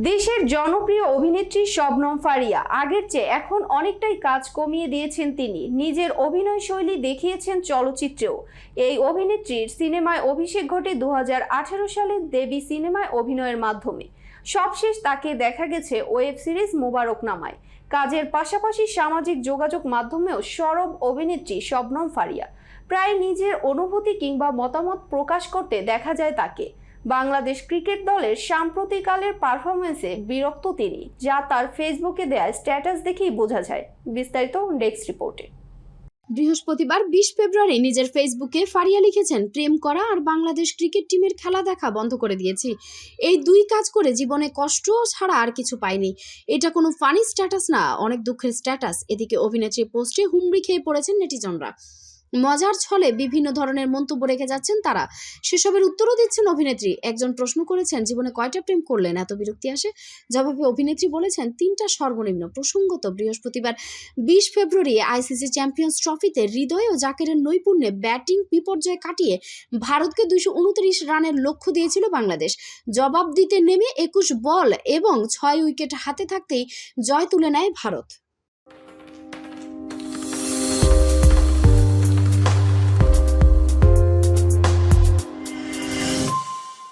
দেশের জনপ্রিয় অভিনেত্রী শবনম ফারিয়া আগের চেয়ে এখন অনেকটাই কাজ কমিয়ে দিয়েছেন। তিনি নিজের অভিনয় শৈলী দেখিয়েছেন চলচ্চিত্রেও। এই অভিনেত্রীর সিনেমায় অভিষেক ঘটে 2018 সালে দেবী সিনেমায় অভিনয়ের মাধ্যমে। সবশেষ তাকে দেখা গেছে ওয়েব সিরিজ মোবারকনামায়। কাজের পাশাপাশি সামাজিক যোগাযোগ মাধ্যমেও সরব অভিনেত্রী শবনম ফারিয়া। প্রায় নিজের অনুভূতি কিংবা মতামত প্রকাশ করতে দেখা যায় তাকে। বাংলাদেশ ক্রিকেট দলের সাম্প্রতিককালের পারফরমেন্সে বিরক্ত তিনি, যা তার ফেসবুকে দেয়া স্ট্যাটাস দেখেই বোঝা যায়। বিস্তারিত ডেস্ক রিপোর্টে। বৃহস্পতিবার 20 ফেব্রুয়ারি নিজের ফেসবুকে ফারিয়া লিখেছেন, প্রেম করা আর বাংলাদেশ ক্রিকেট টিমের খেলা দেখা বন্ধ করে দিয়েছি। এই দুই কাজ করে জীবনে কষ্ট ছাড়া আর কিছু পাইনি। এটা কোনো ফানি স্ট্যাটাস না, অনেক দুঃখের স্ট্যাটাস। এদিকে অভিনেত্রী পোস্টে হুমড়ি খেয়ে পড়েছেন নেটিজনরা। মজার ছলে বিভিন্ন ধরনের মন্তব্য রেখে যাচ্ছেন তারা। সেসবের উত্তরও দিচ্ছেন অভিনেত্রী। একজন প্রশ্ন করেছেন, জীবনে কয়টা প্রেম করলেন, এত বিরক্তি আসে? জবাবে অভিনেত্রী বলেছেন, 3টা সর্বনিম্ন। প্রসঙ্গত, বৃহস্পতিবার 20 ফেব্রুয়ারি আইসিসি চ্যাম্পিয়ন্স ট্রফিতে হৃদয় ও জাকেরের নৈপুণ্যে ব্যাটিং বিপর্যয় কাটিয়ে ভারতকে 229 রানের লক্ষ্য দিয়েছিল বাংলাদেশ। জবাব দিতে নেমে 21 বল এবং 6 উইকেট হাতে থাকতেই জয় তুলে নেয় ভারত।